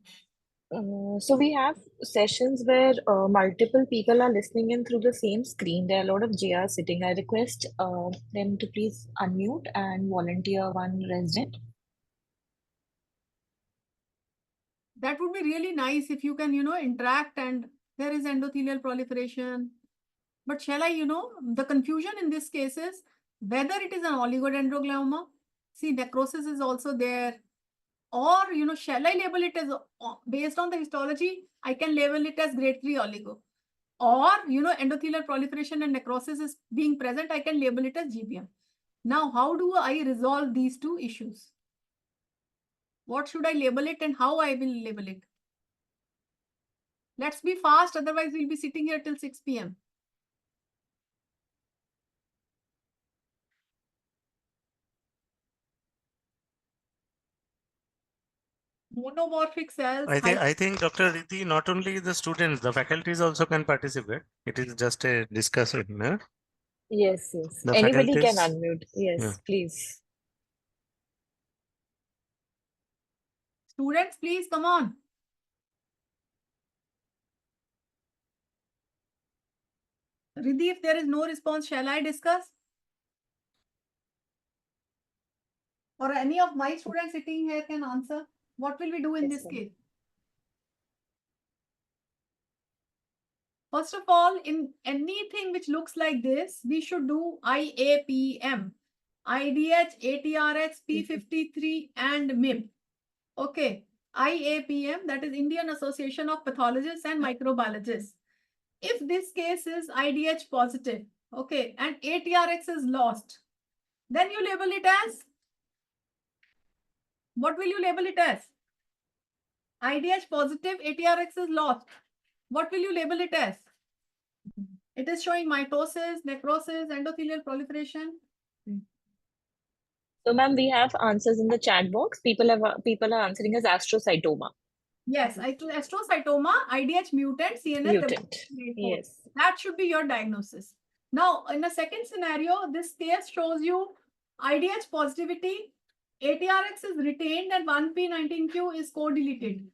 [SPEAKER 2] So we have sessions where multiple people are listening in through the same screen. There are a lot of JRs sitting. I request them to please unmute and volunteer one resident.
[SPEAKER 1] That would be really nice if you can, interact and there is endothelial proliferation. But shall I, the confusion in this case is whether it is an oligodendroglioma. See, necrosis is also there. Or, shall I label it as, based on the histology, I can label it as grade 3 oligo. Or, endothelial proliferation and necrosis is being present, I can label it as GBM. Now, how do I resolve these two issues? What should I label it and how I will label it? Let's be fast, otherwise we'll be sitting here till 6 p.m. Monomorphic cells.
[SPEAKER 3] I think Dr. Riddhi, not only the students, the faculties also can participate. It is just a discussion.
[SPEAKER 2] Yes, yes.
[SPEAKER 3] The
[SPEAKER 2] Anybody can
[SPEAKER 3] faculties.
[SPEAKER 2] unmute.
[SPEAKER 3] Yeah.
[SPEAKER 2] Yes, please.
[SPEAKER 1] Students, please come on. Riddhi, if there is no response, shall I discuss? Or any of my students sitting here can answer. What will we do in
[SPEAKER 2] Yes,
[SPEAKER 1] this
[SPEAKER 2] ma'am.
[SPEAKER 1] case? First of all, in anything which looks like this, we should do IAPM, IDH, ATRX, P53, and MIB. Okay, IAPM, that is Indian Association of Pathologists and Microbiologists. If this case is IDH positive, okay, and ATRX is lost, then you label it as, what will you label it as? IDH positive, ATRX is lost. What will you label it as? It is showing mitosis, necrosis, endothelial proliferation.
[SPEAKER 2] So, ma'am, we have answers in the chat box. People are answering as astrocytoma.
[SPEAKER 1] Yes, astrocytoma, IDH mutant, CNS
[SPEAKER 2] Mutant.
[SPEAKER 1] grade 4.
[SPEAKER 2] Yes.
[SPEAKER 1] That should be your diagnosis. Now, in the second scenario, this case shows you IDH positivity, ATRX is retained and 1p19q is co-deleted.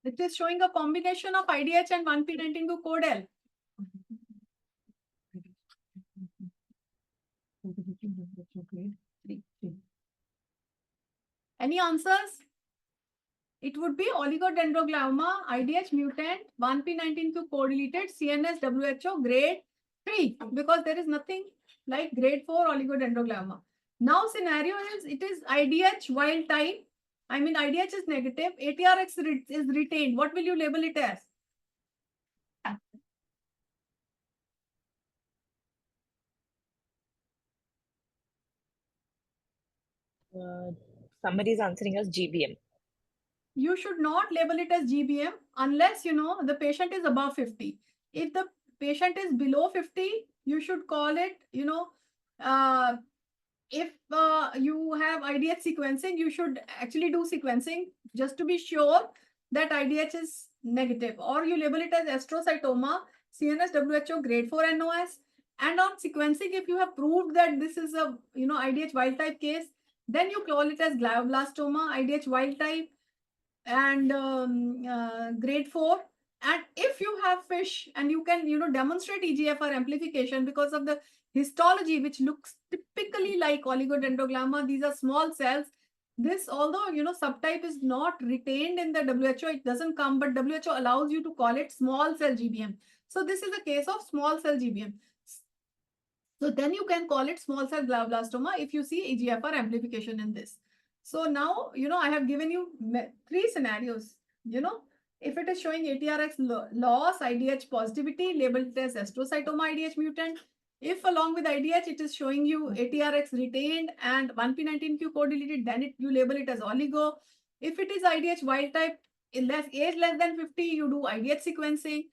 [SPEAKER 1] It is showing a combination of IDH and 1p19q codel. Any answers? It would be oligodendroglioma, IDH mutant, 1p19q co-deleted, CNS WHO grade 3, because there is nothing like grade 4 oligodendroglioma. Now scenario is, it is IDH wild type. I mean, IDH is negative, ATRX is retained. What will you label it as?
[SPEAKER 2] Somebody is answering as GBM.
[SPEAKER 1] You should not label it as GBM unless, you know, the patient is above 50. If the patient is below 50, you should call it, you know, if you have IDH sequencing, you should actually do sequencing just to be sure that IDH is negative, or you label it as astrocytoma, CNS WHO grade 4 NOS. And on sequencing, if you have proved that this is a, you know, IDH wild type case, then you call it as glioblastoma, IDH wild type, and grade 4. And if you have fish and you can, you know, demonstrate EGFR amplification because of the histology, which looks typically like oligodendroglioma, these are small cells. This, although, you know, subtype is not retained in the WHO, it doesn't come, but WHO allows you to call it small cell GBM. So this is a case of small cell GBM. So then you can call it small cell glioblastoma if you see EGFR amplification in this. So now, you know, I have given you 3 scenarios. You know, if it is showing ATRX loss, IDH positivity, label it as astrocytoma IDH mutant. If along with IDH, it is showing you ATRX retained and 1p19q co-deleted, then you label it as oligo. If it is IDH wild type, age less than 50, you do IDH sequencing.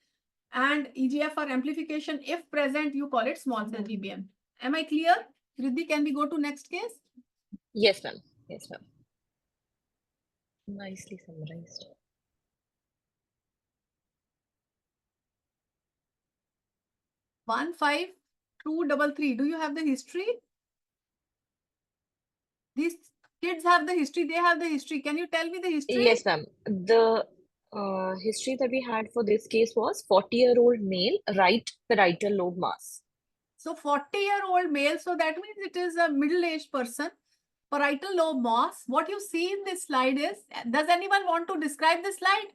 [SPEAKER 1] And EGFR amplification, if present, you call it small cell GBM. Am I clear? Riddhi, can we go to next case?
[SPEAKER 2] Yes, ma'am. Yes, ma'am. Nicely summarized.
[SPEAKER 1] 15233. Do you have the history? These kids have the history. They have the history. Can you tell me the history?
[SPEAKER 2] Yes, ma'am. The history that we had for this case was 40-year-old male, right parietal lobe mass.
[SPEAKER 1] So 40-year-old male. So that means it is a middle-aged person. Parietal lobe mass. What you see in this slide is, does anyone want to describe this slide?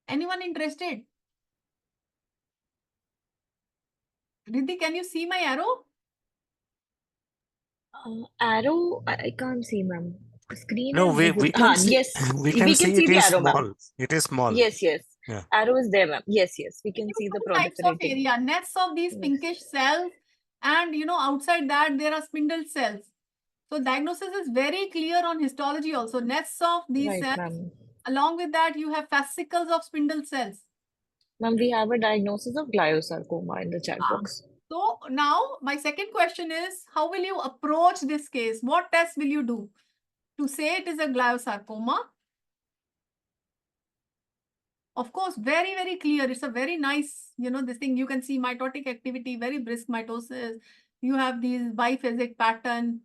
[SPEAKER 1] Anyone interested? Riddhi, can you see my arrow?
[SPEAKER 2] Arrow, I can't see, ma'am. Screen
[SPEAKER 3] No,
[SPEAKER 2] is
[SPEAKER 3] we
[SPEAKER 2] visible.
[SPEAKER 3] can see.
[SPEAKER 2] Yes,
[SPEAKER 3] We
[SPEAKER 2] we
[SPEAKER 3] can
[SPEAKER 2] can
[SPEAKER 3] see
[SPEAKER 2] see
[SPEAKER 3] it
[SPEAKER 2] the
[SPEAKER 3] is
[SPEAKER 2] arrow, ma'am.
[SPEAKER 3] small. It is small.
[SPEAKER 2] Yes, yes.
[SPEAKER 3] Yeah.
[SPEAKER 2] Arrow is there, ma'am. Yes, yes. We can see the
[SPEAKER 1] Two types of
[SPEAKER 2] proliferating.
[SPEAKER 1] area, nets of these
[SPEAKER 2] Yes.
[SPEAKER 1] pinkish cells, and you know, outside that there are spindle cells. So diagnosis is very clear on histology also. Nets of these
[SPEAKER 2] Right,
[SPEAKER 1] cells.
[SPEAKER 2] ma'am.
[SPEAKER 1] Along with that, you have fascicles of spindle cells.
[SPEAKER 2] Ma'am, we have a diagnosis of gliosarcoma in the chat box.
[SPEAKER 1] So now my second question is, how will you approach this case? What tests will you do to say it is a gliosarcoma? Of course, very, very clear. It's a very nice, this thing. You can see mitotic activity, very brisk mitosis. You have these biphasic pattern.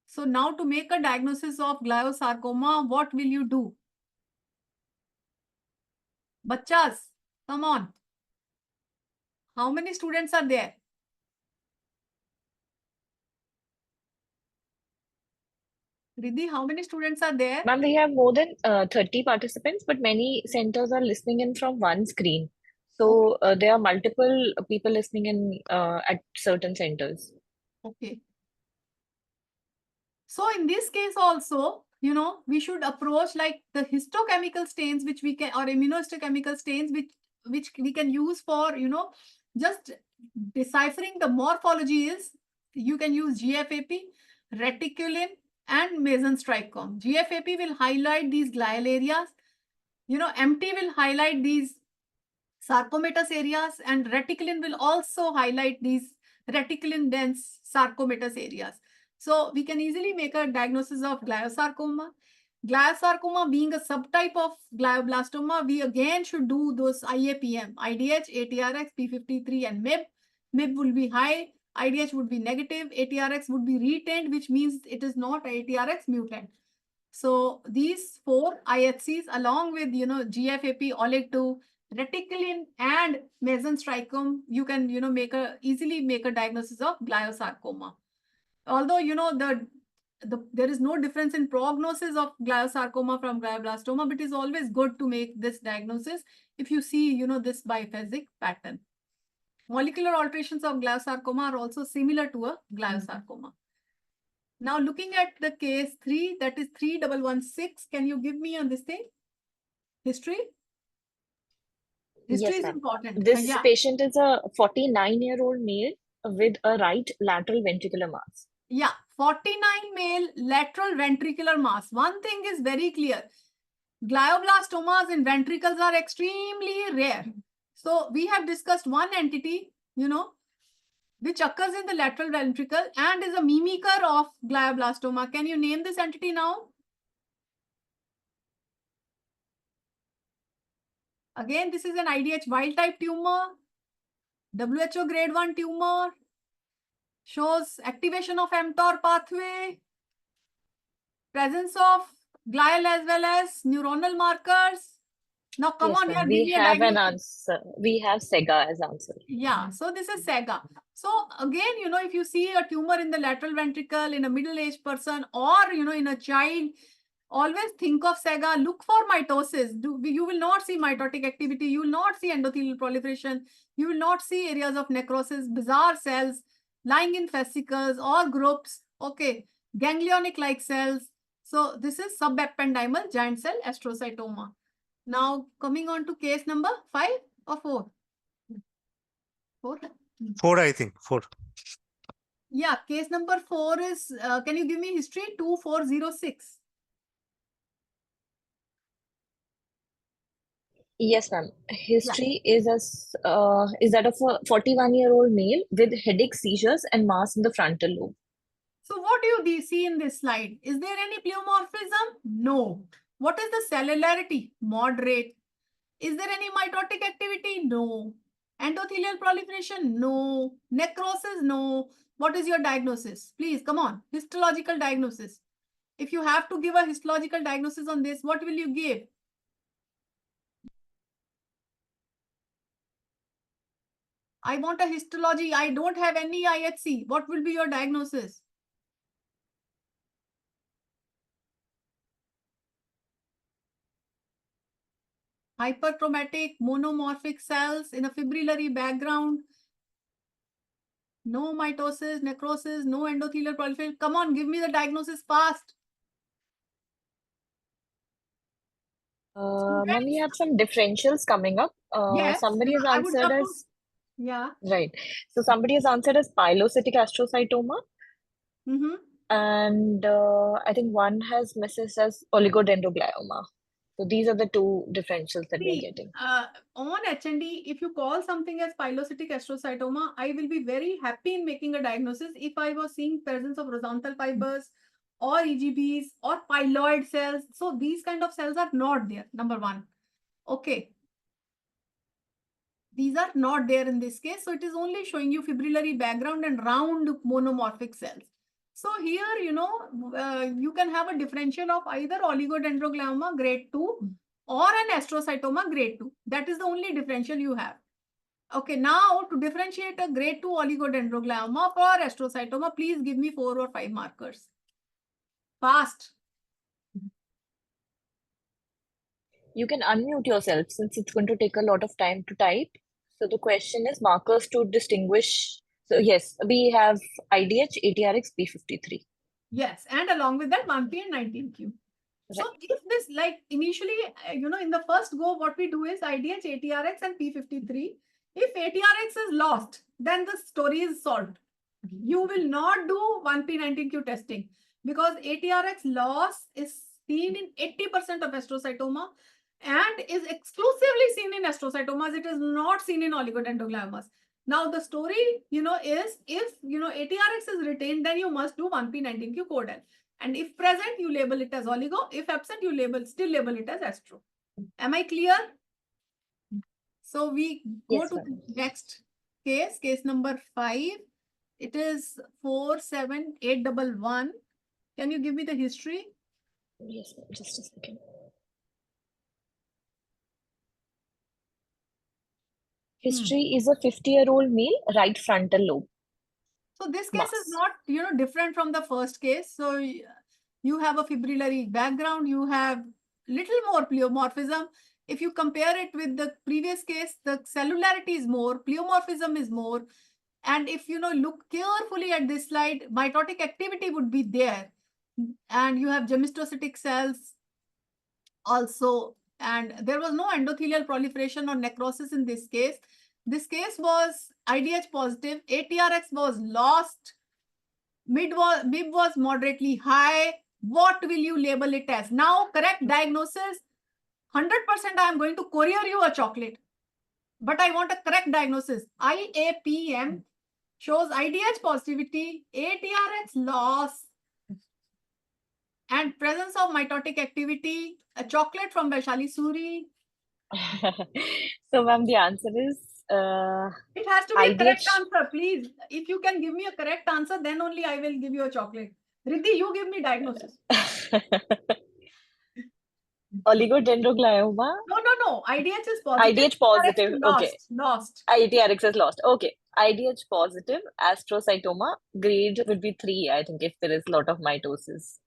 [SPEAKER 1] So now to make a diagnosis of gliosarcoma, what will you do? Bachas, come on. How many students are there? Riddhi, how many students are there?
[SPEAKER 2] Ma'am, we have more than 30 participants, but many centers are listening in from one screen. So there are multiple people listening in at certain centers.
[SPEAKER 1] Okay. So in this case also, we should approach like the histochemical stains, which we can, or immunohistochemical stains, which we can use for, just deciphering the morphology is, you can use GFAP, reticulin, and mesenteric. GFAP will highlight these glial areas. MT will highlight these sarcomatous areas, and reticulin will also highlight these reticulin dense sarcomatous areas. So we can easily make a diagnosis of gliosarcoma. Gliosarcoma being a subtype of glioblastoma, we again should do those IAPM, IDH, ATRX, P53, and MIB. MIB will be high, IDH would be negative, ATRX would be retained, which means it is not ATRX mutant. So these 4 IHCs along with, GFAP, OLIG2, reticulin, and mesenteric, you can, easily make a diagnosis of gliosarcoma. Although, there is no difference in prognosis of gliosarcoma from glioblastoma, but it is always good to make this diagnosis if you see, this biphasic pattern. Molecular alterations of gliosarcoma are also similar to a gliosarcoma. Now looking at the case 3, that is 3116, can you give me on this thing? History? History
[SPEAKER 2] Yes,
[SPEAKER 1] is
[SPEAKER 2] ma'am.
[SPEAKER 1] important.
[SPEAKER 2] This
[SPEAKER 1] Yeah.
[SPEAKER 2] patient is a 49-year-old male with a right lateral ventricular mass.
[SPEAKER 1] Yeah, 49 male lateral ventricular mass. One thing is very clear. Glioblastomas in ventricles are extremely rare. So we have discussed one entity, which occurs in the lateral ventricle and is a mimicker of glioblastoma. Can you name this entity now? Again, this is an IDH wild type tumor, WHO grade 1 tumor, shows activation of mTOR pathway, presence of glial as well as neuronal markers. Now come
[SPEAKER 2] Yes,
[SPEAKER 1] on
[SPEAKER 2] ma'am.
[SPEAKER 1] here,
[SPEAKER 2] We
[SPEAKER 1] give me a
[SPEAKER 2] have an
[SPEAKER 1] diagnosis.
[SPEAKER 2] answer. We have SEGA as answer.
[SPEAKER 1] Yeah, so this is SEGA. So again, if you see a tumor in the lateral ventricle in a middle-aged person or, in a child, always think of SEGA, look for mitosis. You will not see mitotic activity. You will not see endothelial proliferation. You will not see areas of necrosis, bizarre cells lying in fascicles or groups. Okay, ganglionic-like cells. So this is subependymal giant cell astrocytoma. Now coming on to case number 5 or 4? 4?
[SPEAKER 3] 4, I think. 4.
[SPEAKER 1] Yeah, case number 4 is, can you give me history? 2406.
[SPEAKER 2] Yes, ma'am. History is that of a 41-year-old male with headache, seizures, and mass in the frontal lobe.
[SPEAKER 1] So what do you see in this slide? Is there any pleomorphism? No. What is the cellularity? Moderate. Is there any mitotic activity? No. Endothelial proliferation? No. Necrosis? No. What is your diagnosis? Please, come on. Histological diagnosis. If you have to give a histological diagnosis on this, what will you give? I want a histology. I don't have any IHC. What will be your diagnosis? Hyperchromatic monomorphic cells in a fibrillary background. No mitosis, necrosis, no endothelial proliferation. Come on, give me the diagnosis fast.
[SPEAKER 2] Ma'am, we have some differentials coming up.
[SPEAKER 1] Yes,
[SPEAKER 2] Somebody has
[SPEAKER 1] I would love
[SPEAKER 2] answered
[SPEAKER 1] to.
[SPEAKER 2] as
[SPEAKER 1] Yeah.
[SPEAKER 2] right. So somebody has answered as pilocytic astrocytoma,
[SPEAKER 1] Mm-hmm.
[SPEAKER 2] and I think one has misses as oligodendroglioma. So these are the two differentials that we're
[SPEAKER 1] See,
[SPEAKER 2] getting.
[SPEAKER 1] on HND, if you call something as pilocytic astrocytoma, I will be very happy in making a diagnosis if I was seeing presence of horizontal fibers or EGBs or pyloid cells. So these kind of cells are not there, number one. Okay. These are not there in this case. So it is only showing you fibrillary background and round monomorphic cells. So here, you can have a differential of either oligodendroglioma grade 2 or an astrocytoma grade 2. That is the only differential you have. Okay, now to differentiate a grade 2 oligodendroglioma or astrocytoma, please give me 4 or 5 markers. Fast.
[SPEAKER 2] You can unmute yourself since it's going to take a lot of time to type. So the question is markers to distinguish. So yes, we have IDH, ATRX, P53.
[SPEAKER 1] Yes, and along with that 1P and 19Q. So
[SPEAKER 2] Right.
[SPEAKER 1] if this, like initially, in the first go, what we do is IDH, ATRX and P53. If ATRX is lost, then the story is solved. You will not do 1P19Q testing because ATRX loss is seen in 80% of astrocytoma and is exclusively seen in astrocytomas. It is not seen in oligodendrogliomas. Now the story, is if, ATRX is retained, then you must do 1P19Q codel. And if present, you label it as oligo. If absent, you still label it as astro. Am I clear? So we go
[SPEAKER 2] Yes,
[SPEAKER 1] to
[SPEAKER 2] ma'am.
[SPEAKER 1] the next case number 5. It is 47811. Can you give me the history?
[SPEAKER 2] Yes, ma'am. Just a second. History is a 50-year-old male, right frontal lobe.
[SPEAKER 1] So this case is
[SPEAKER 2] Mass.
[SPEAKER 1] not, different from the first case. So you have a fibrillary background, you have little more pleomorphism. If you compare it with the previous case, the cellularity is more, pleomorphism is more. And if you look carefully at this slide, mitotic activity would be there. And you have gemistocytic cells also. And there was no endothelial proliferation or necrosis in this case. This case was IDH positive, ATRX was lost, MIB was moderately high. What will you label it as? Now, correct diagnosis, 100% I am going to courier you a chocolate. But I want a correct diagnosis. IAPM shows IDH positivity, ATRX loss, and presence of mitotic activity, a chocolate from Vaishali Suri.
[SPEAKER 2] So, ma'am, the answer is
[SPEAKER 1] It has to be a correct
[SPEAKER 2] IDH.
[SPEAKER 1] answer, please. If you can give me a correct answer, then only I will give you a chocolate. Riddhi, you give me diagnosis.
[SPEAKER 2] Oligodendroglioma.
[SPEAKER 1] No. IDH is positive.
[SPEAKER 2] IDH positive.
[SPEAKER 1] ATRX is
[SPEAKER 2] Okay.
[SPEAKER 1] lost.
[SPEAKER 2] ITRX is lost. Okay. IDH positive, astrocytoma, grade would be 3, I think, if there is a lot of mitosis.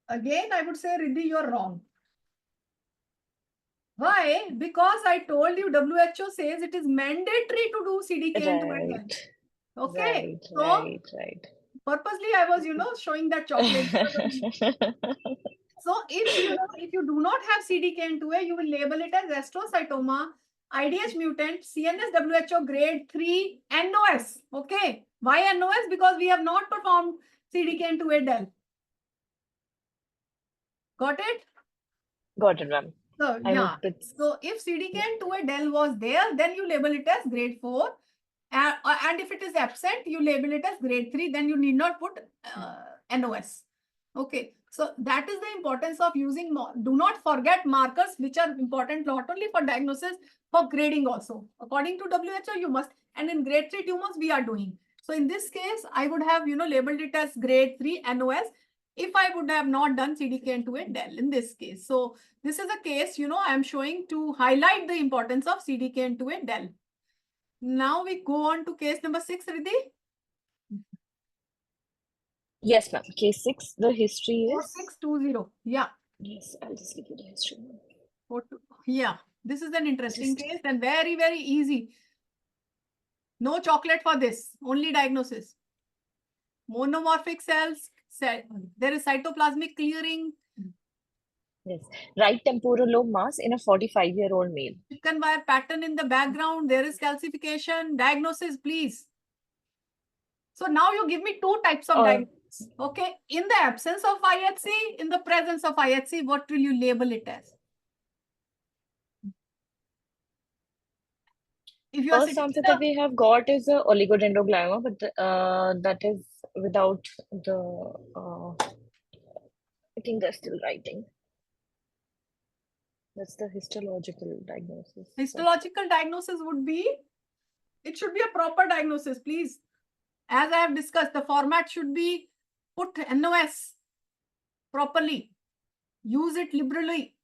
[SPEAKER 1] Again, I would say, Riddhi, you're wrong. Why? Because I told you WHO says it is mandatory to do CDKN2
[SPEAKER 2] Right.
[SPEAKER 1] Okay.
[SPEAKER 2] Right.
[SPEAKER 1] So purposely I was, showing that chocolate. So if you do not have CDKN2A, you will label it as astrocytoma, IDH mutant, CNS WHO grade 3 NOS. Okay. Why NOS? Because we have not performed CDKN2A DEL. Got it?
[SPEAKER 2] Got it, ma'am.
[SPEAKER 1] So yeah. So if CDKN2A DEL was there, then you label it as grade 4. And if it is absent, you label it as grade 3. Then you need not put NOS. Okay. So that is the importance of using, do not forget markers which are important not only for diagnosis, for grading also. According to WHO, you must, and in grade 3 tumors we are doing. So in this case, I would have, labeled it as grade 3 NOS if I would have not done CDKN2A DEL in this case. So this is a case, I am showing to highlight the importance of CDKN2A DEL. Now we go on to case number 6, Riddhi.
[SPEAKER 2] Yes, ma'am. Case 6, the history is
[SPEAKER 1] 4620. Yeah.
[SPEAKER 2] Yes, I'll just give you the history.
[SPEAKER 1] Yeah, this is an interesting case and very, very easy. No chocolate for this, only diagnosis. Monomorphic cells, there is cytoplasmic clearing.
[SPEAKER 2] Yes, right temporal lobe mass in a 45-year-old male.
[SPEAKER 1] Chicken-wire pattern in the background, there is calcification. Diagnosis, please. So now you give me 2 types of diagnosis. Okay, in the absence of IHC, in the presence of IHC, what will you label it as? If you are
[SPEAKER 2] First
[SPEAKER 1] sitting
[SPEAKER 2] answer
[SPEAKER 1] in
[SPEAKER 2] that we have got is a oligodendroglioma, but that is without the. I think they're still writing. That's the histological diagnosis.
[SPEAKER 1] histological diagnosis would be, it should be a proper diagnosis, please. As I have discussed, the format should be put NOS properly. Use it liberally.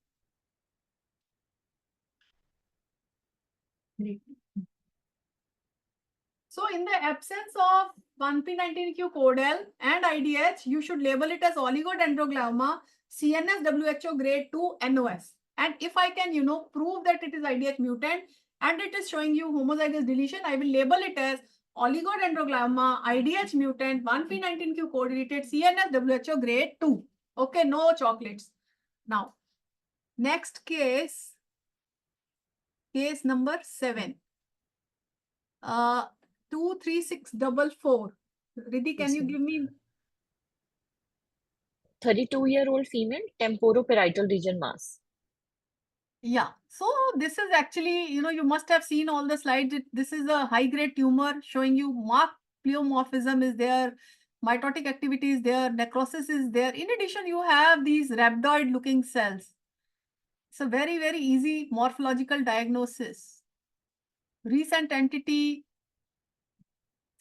[SPEAKER 1] So in the absence of 1P19Q codel and IDH, you should label it as oligodendroglioma, CNS WHO grade 2 NOS. And if I can, prove that it is IDH mutant and it is showing you homozygous deletion, I will label it as oligodendroglioma, IDH mutant, 1P19Q codelated, CNS WHO grade 2. Okay, no chocolates. Now, next case number 7. 23644. Riddhi, can you give me?
[SPEAKER 2] 32-year-old female, temporoparietal region mass.
[SPEAKER 1] Yeah. So this is actually, you must have seen all the slides. This is a high-grade tumor showing you marked pleomorphism is there, mitotic activity is there, necrosis is there. In addition, you have these rhabdoid-looking cells. It's a very, very easy morphological diagnosis. Recent entity,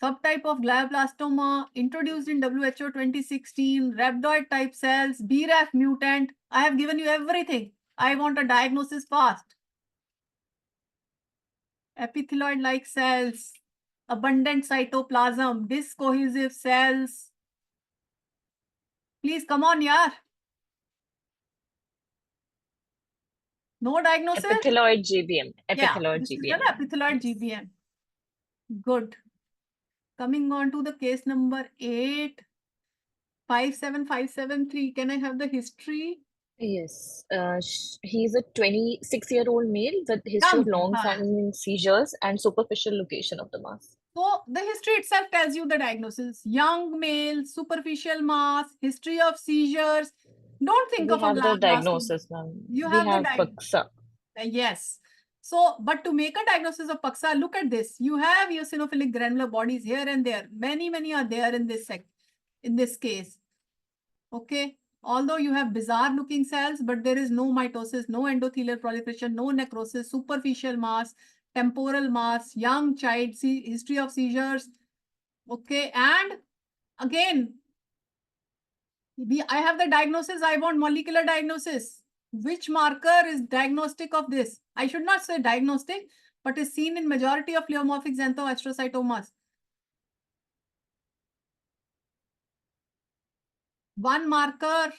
[SPEAKER 1] subtype of glioblastoma, introduced in WHO 2016, rhabdoid type cells, BRAF mutant. I have given you everything. I want a diagnosis fast. Epithelioid-like cells, abundant cytoplasm, disc cohesive cells. Please come on, yaar. No diagnosis?
[SPEAKER 2] Epithelioid GBM.
[SPEAKER 1] Yeah,
[SPEAKER 2] Epithelioid
[SPEAKER 1] this is
[SPEAKER 2] GBM.
[SPEAKER 1] an epithelioid GBM. Good. Coming on to the case number 8, 57573. Can I have the history?
[SPEAKER 2] Yes, he's a 26-year-old male with history of long-standing seizures and superficial location of the mass.
[SPEAKER 1] So the history itself tells you the diagnosis. Young male, superficial mass, history of seizures. Don't think of a
[SPEAKER 2] We have the
[SPEAKER 1] glioblastoma.
[SPEAKER 2] diagnosis, ma'am.
[SPEAKER 1] You
[SPEAKER 2] We
[SPEAKER 1] have the
[SPEAKER 2] have
[SPEAKER 1] diagnosis.
[SPEAKER 2] PAXA.
[SPEAKER 1] Yes. So, but to make a diagnosis of PAXA, look at this. You have eosinophilic granular bodies here and there. Many are there in this case. Okay. Although you have bizarre looking cells, but there is no mitosis, no endothelial proliferation, no necrosis, superficial mass, temporal mass, young child, history of seizures. Okay. And again, I have the diagnosis. I want molecular diagnosis. Which marker is diagnostic of this? I should not say diagnostic, but is seen in majority of pleomorphic xanthoastrocytomas. One marker.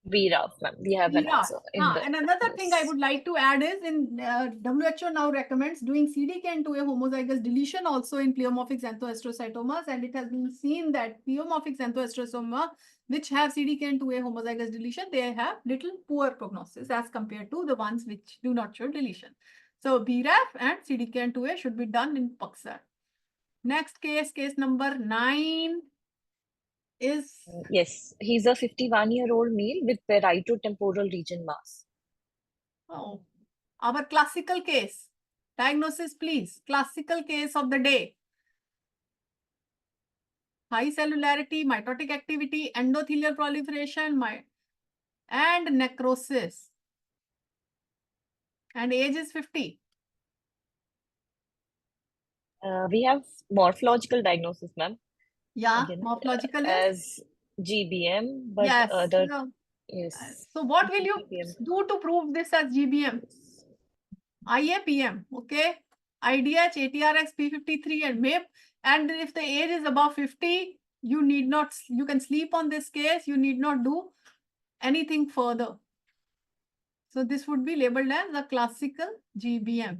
[SPEAKER 2] BRAF, ma'am. We have an answer.
[SPEAKER 1] And another thing I would like to add is in WHO now recommends doing CDKN2A homozygous deletion also in pleomorphic xanthoastrocytomas, and it has been seen that pleomorphic xanthoastrosoma which have CDKN2A homozygous deletion, they have little poor prognosis as compared to the ones which do not show deletion. So BRAF and CDKN2A should be done in PAXA. Next case number 9.
[SPEAKER 2] Yes, he's a 51-year-old male with parieto-temporal region mass.
[SPEAKER 1] Oh, our classical case. Diagnosis, please. Classical case of the day. High cellularity, mitotic activity, endothelial proliferation, and necrosis. And age is 50.
[SPEAKER 2] We have morphological diagnosis, ma'am.
[SPEAKER 1] Yeah,
[SPEAKER 2] Again,
[SPEAKER 1] morphological
[SPEAKER 2] as GBM, but
[SPEAKER 1] yes.
[SPEAKER 2] yes.
[SPEAKER 1] So what will you do to prove this as GBM? IAPM, okay? IDH, ATRX, P53 and MAP. And if the age is above 50, you can sleep on this case. You need not do anything further. So this would be labeled as a classical GBM.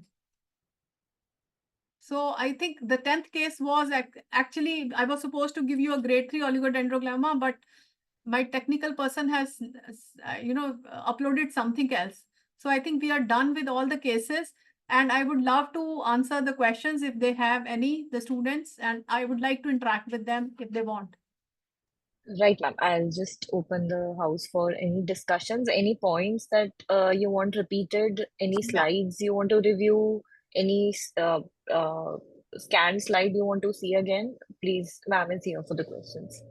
[SPEAKER 1] So I think the 10th case was actually, I was supposed to give you a grade 3 oligodendroglioma, but my technical person has, uploaded something else. So I think we are done with all the cases, and I would love to answer the questions if they have any, the students, and I would like to interact with them if they want.
[SPEAKER 2] Right, ma'am. I'll just open the house for any discussions, any points that you want repeated, any
[SPEAKER 1] Yeah.
[SPEAKER 2] slides you want to review, any scanned slide you want to see again. Please, ma'am is here for the questions.